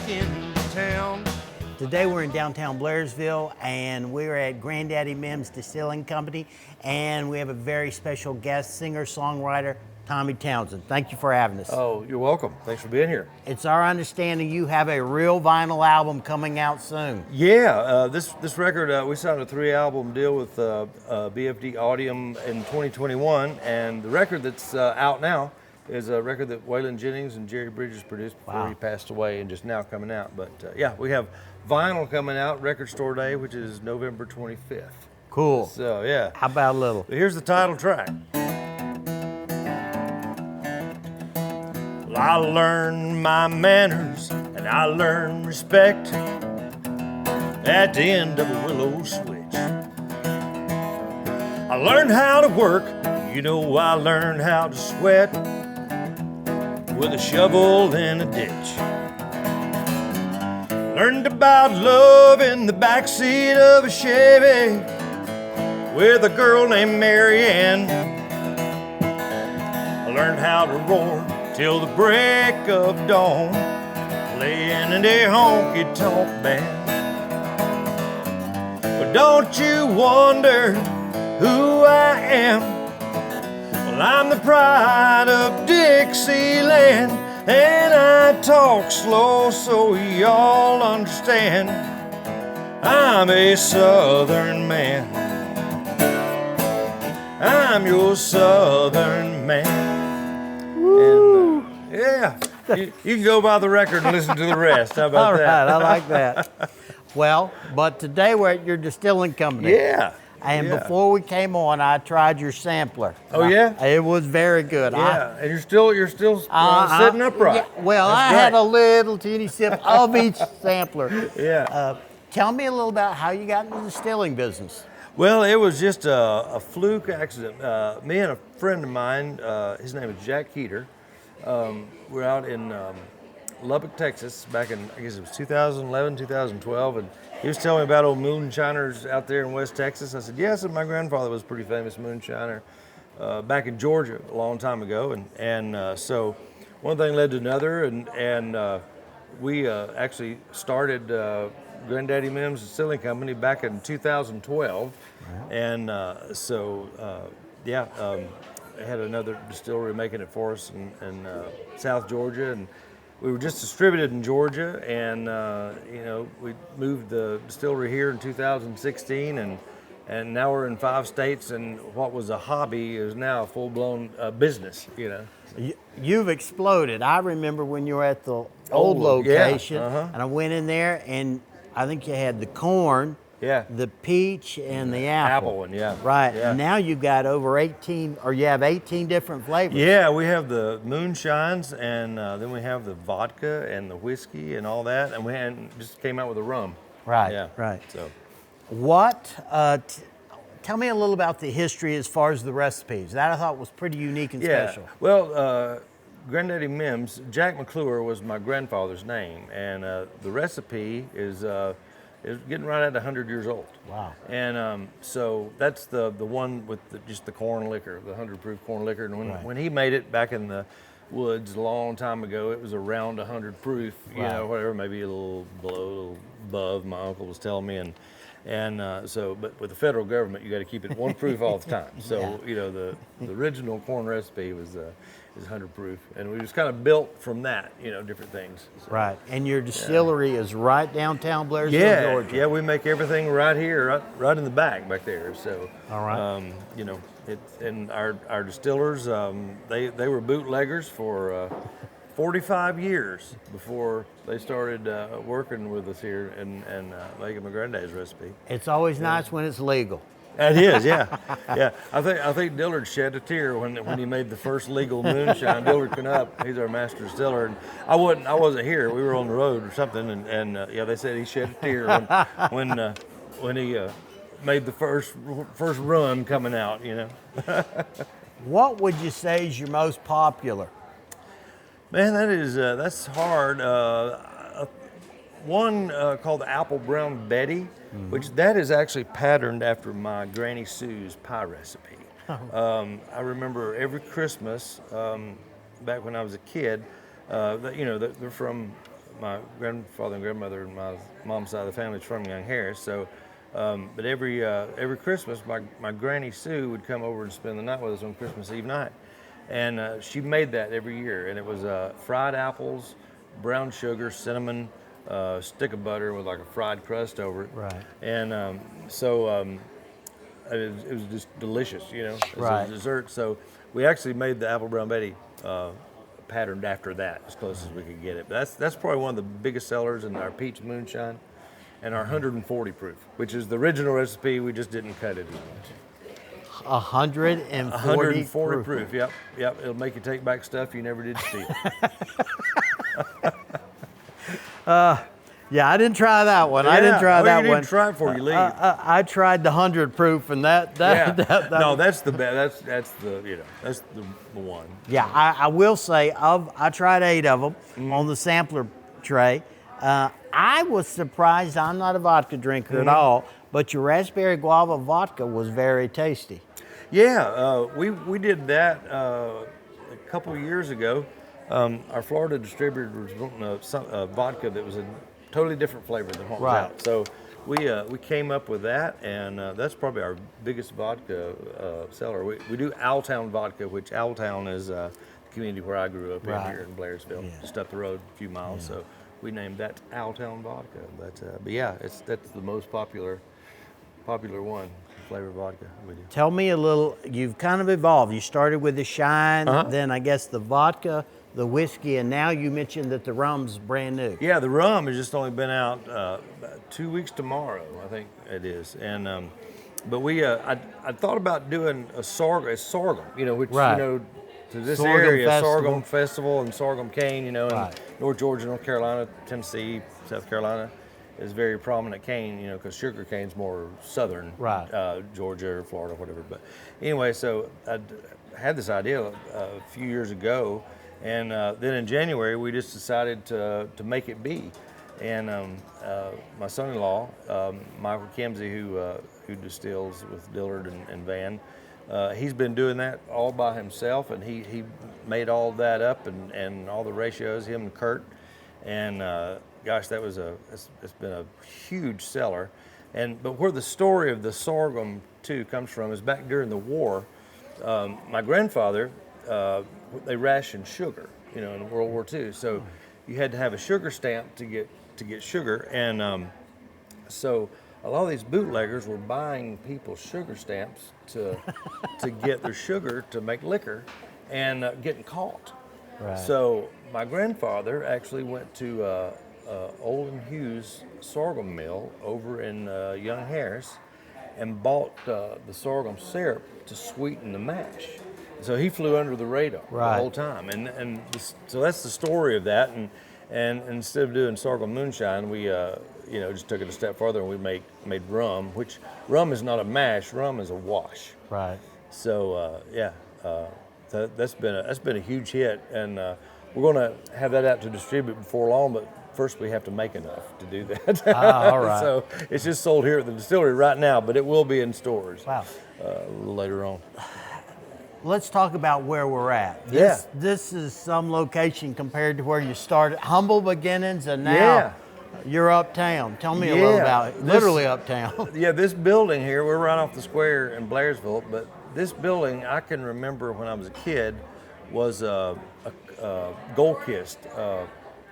into town. Today we're in downtown Blairsville and we're at Grandaddy Mimm's Distilling Company, and we have a very special guest, singer-songwriter Tommy Townsend. Thank you for having us. Oh, you're welcome. Thanks for being here. It's our understanding you have a real vinyl album coming out soon. Yeah, this record, we signed a 3-album deal with BFD Audium in 2021, and the record that's out now is a record that Waylon Jennings and Jerry Bridges produced before he passed away, and just now coming out. But yeah, we have vinyl coming out, Record Store Day, which is November 25th. Cool. So yeah. How about a little? Here's the title track. Well, I learned my manners and I learned respect at the end of a willow switch. I learned how to work, you know, I learned how to sweat with a shovel in a ditch. Learned about love in the backseat of a Chevy with a girl named Mary Ann. I learned how to roar till the break of dawn, playing in a honky-tonk band. But don't you wonder who I am? Well, I'm the pride of Dixieland, and I talk slow so y'all understand. I'm a Southern man. I'm your Southern man. Woo. And, yeah, you can go by the record and listen to the rest. How about that? All right, I like that. Well, but today we're at your distilling company. Yeah. And before we came on, I tried your sampler. Oh yeah? It was very good. Yeah, and you're still sitting upright. Yeah, well, That's I had a little teeny sip of each sampler. Yeah. Tell me a little about how you got into the distilling business. Well, it was just a fluke accident. Me and a friend of mine, his name is Jack Heater, we're out in Lubbock, Texas, back in, I guess it was 2011, 2012, and he was telling me about old moonshiners out there in West Texas. I said, yes, and my grandfather was a pretty famous moonshiner back in Georgia a long time ago, and so one thing led to another, and we actually started Grandaddy Mimm's Distilling Company back in 2012, and they had another distillery making it for us in South Georgia, and we were just distributed in Georgia, and we moved the distillery here in 2016, and now we're in 5 states, and what was a hobby is now a full-blown business. You've exploded. I remember when you were at the old location, yeah, and I went in there, and I think you had the corn, the peach, and the apple. One, yeah. Right, yeah. and now you've got over 18, or you have 18 different flavors. Yeah, we have the moonshines, and then we have the vodka and the whiskey and all that, and we just came out with a rum. Right, yeah. right. So, tell me a little about the history as far as the recipes. That I thought was pretty unique and special. Well, Grandaddy Mimm's, Jack McClure was my grandfather's name, and the recipe is getting right at 100 years old. Wow. And so that's the one with just the corn liquor, the 100 proof corn liquor. And when he made it back in the woods a long time ago, it was around 100 proof, whatever, maybe a little below, a little above, my uncle was telling me. But with the federal government, you got to keep it 1 proof all the time. So, the original corn recipe is 100 proof, and we just kind of built from that, different things. So, right, and your distillery is right downtown Blairsville, Georgia. Yeah, we make everything right here, right in the back there. So, all right. And our distillers, they were bootleggers for 45 years before they started working with us here and making my granddad's recipe. It's always nice when it's legal. It is, yeah, yeah. I think Dillard shed a tear when he made the first legal moonshine. Dillard Knupp, he's our master distiller, and I wasn't here. We were on the road or something, and they said he shed a tear when he made the first run coming out. What would you say is your most popular? Man, that's hard. One called the Apple Brown Betty, which that is actually patterned after my Granny Sue's pie recipe. I remember every Christmas back when I was a kid. They're from my grandfather and grandmother and my mom's side of the family is from Young Harris. So, but every Christmas, my Granny Sue would come over and spend the night with us on Christmas Eve night. And she made that every year. And it was fried apples, brown sugar, cinnamon, stick of butter with like a fried crust over it. Right. And it was just delicious, you know, as Right. a dessert. So we actually made the apple brown Betty patterned after that, as close as we could get it. But that's probably one of the biggest sellers in our peach moonshine, and our 140 proof, which is the original recipe. We just didn't cut it as much. 140 proof. Yep. It'll make you take back stuff you never did steal. Yeah, I didn't try that one. I didn't try that you one. didn't try it before you leave. I tried the 100 proof, and that No, that's the best. That's the one. Yeah, I will say I tried 8 of them on the sampler tray. I was surprised. I'm not a vodka drinker at all, but your raspberry guava vodka was very tasty. Yeah, we did that a couple of years ago. Our Florida distributor was wanting a vodka that was a totally different flavor than what was out. So we came up with that, and that's probably our biggest vodka seller. We do Owltown vodka, which Owltown is the community where I grew up in here in Blairsville, just up the road a few miles. So we named that Owltown vodka. But yeah, that's the most popular one, flavor vodka we do. Tell me a little. You've kind of evolved. You started with the shine, then I guess the vodka, the whiskey, and now you mentioned that the rum's brand new. Yeah, the rum has just only been out 2 weeks tomorrow, I think it is. And but I thought about doing a sorghum, you know, which you know, to this Sorghum area, festival. sorghum festival and sorghum cane, you know, in North Georgia, North Carolina, Tennessee, South Carolina is very prominent cane, you know, because sugar cane's more southern, Georgia or Florida, whatever. But anyway, so I had this idea a few years ago. And then in January, we just decided to make it be. And my son-in-law, Michael Kimsey, who distills with Dillard and Van, he's been doing that all by himself, and he made all that up and all the ratios, him and Kurt. And gosh, it's been a huge seller. But where the story of the sorghum too comes from is back during the war. My grandfather, they rationed sugar, you know, in World War II. So you had to have a sugar stamp to get sugar, and so a lot of these bootleggers were buying people's sugar stamps to get their sugar to make liquor, and getting caught. So my grandfather actually went to Olin Hughes sorghum mill over in Young Harris, and bought the sorghum syrup to sweeten the mash. So he flew under the radar the whole time, so that's the story of that. And instead of doing sorghum moonshine, we just took it a step further, and we made rum, which rum is not a mash, rum is a wash. So that's been a huge hit, and we're going to have that out to distribute before long, but first we have to make enough to do that. All right. So it's just sold here at the distillery right now, but it will be in stores a little later on. Let's talk about where we're at. This is some location compared to where you started. Humble beginnings, and now you're uptown. Tell me a little about it. Literally uptown. Yeah, this building here, we're right off the square in Blairsville, but this building, I can remember when I was a kid, was a gold-kissed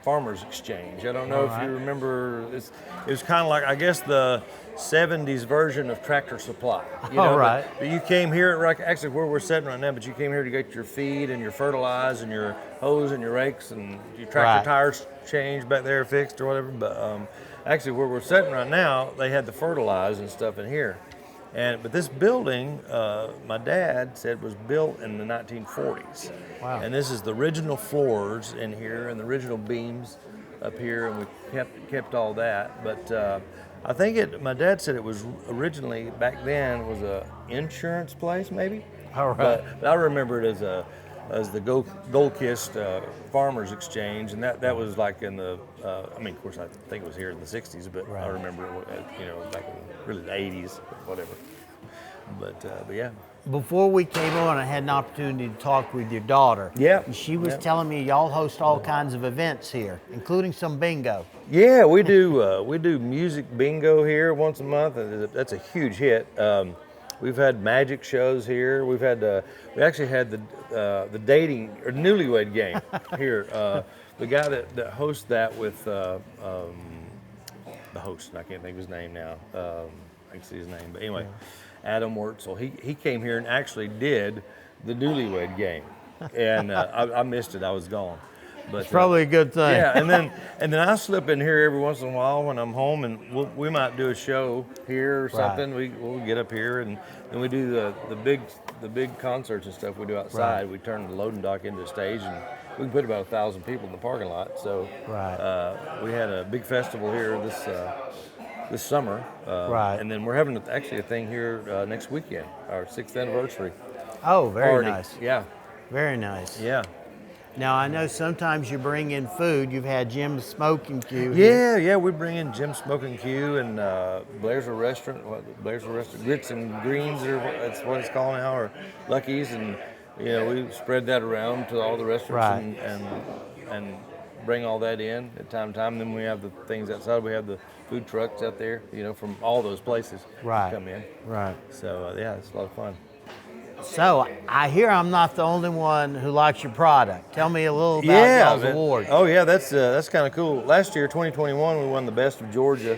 Farmers Exchange. I don't know if you remember, it was kind of like, I guess, the 70s version of Tractor Supply. You know, but you came here, actually where we're sitting right now, but you came here to get your feed and your fertilize and your hose and your rakes and your tractor tires changed back there, fixed or whatever. But actually where we're sitting right now, they had the fertilize and stuff in here. But this building, my dad said, was built in the 1940s. And this is the original floors in here and the original beams up here, and we kept all that. But I think my dad said it was originally, back then, was a insurance place, maybe. But I remember it as the Gold-Kissed Farmers Exchange, and that was like in the, of course, I think it was here in the 60s, but I remember, back in really the 80s, whatever. But yeah. before we came on, I had an opportunity to talk with your daughter. Yeah. And she was Yeah. telling me y'all host all kinds of events here, including some bingo. Yeah, we do music bingo here once a month, and that's a huge hit. We've had magic shows here. We actually had the dating or newlywed game here. The guy that hosts that with the host, and I can't think of his name now. I can see his name, but anyway, Adam Wurtzel. He came here and actually did the newlywed game, and I missed it. I was gone. But, Probably a good thing. yeah, and then I slip in here every once in a while when I'm home, and we might do a show here or something. We'll get up here, and then we do the big concerts and stuff we do outside. Right. We turn the loading dock into a stage, and we can put about 1,000 people in the parking lot. So we had a big festival here this summer, and then we're having actually a thing here next weekend, our 6th anniversary. Oh, very party. nice. Yeah, Very nice. yeah. Now, I know sometimes you bring in food. You've had Jim's Smoking Cue here. Yeah, we bring in Jim's Smoking Cue and Blairsville Restaurant, Grits and Greens, that's what it's called now, or Lucky's, and we spread that around to all the restaurants and bring all that in at time to time. Then we have the things outside. We have the food trucks out there, from all those places come in. Right. So yeah, it's a lot of fun. So I hear I'm not the only one who likes your product. Tell me a little about y'all's award. Oh yeah, that's kind of cool. Last year, 2021, we won the Best of Georgia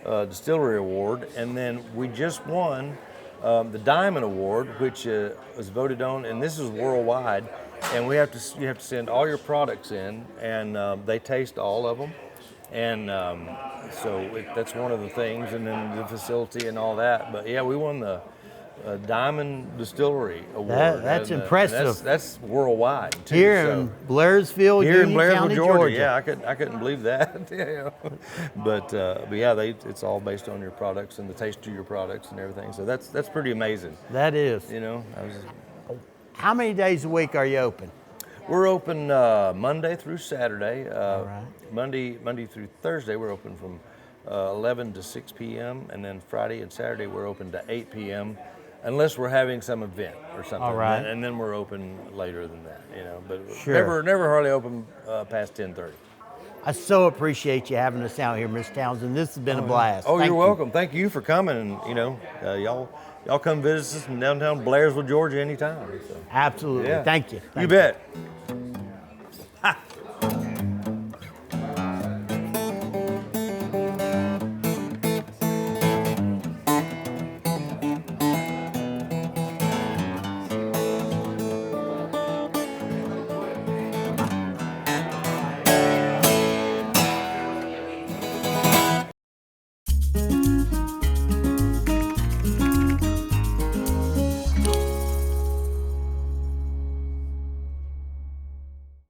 Distillery Award, and then we just won the Diamond Award, which was voted on, and this is worldwide. And you have to send all your products in, and they taste all of them, and that's one of the things, and then the facility and all that. But yeah, we won the Diamond Distillery Award. That's impressive. That's worldwide too. Here in Blairsville, here in Union Blairsville, County, Georgia. Yeah, I couldn't believe that. Yeah. But yeah, it's all based on your products and the taste of your products and everything. So that's pretty amazing. That is. How many days a week are you open? We're open Monday through Saturday. All right. Monday through Thursday, we're open from 11 to 6 p.m. And then Friday and Saturday, we're open to 8 p.m. Unless we're having some event or something. All right. And then we're open later than that, But Sure. never hardly open past 10:30. I so appreciate you having us out here, Miss Townsend. This has been a blast. Oh, Thank you're you. welcome. Thank you for coming, and y'all come visit us in downtown Blairsville, Georgia, anytime. So. Absolutely. Yeah. Thank you. You bet.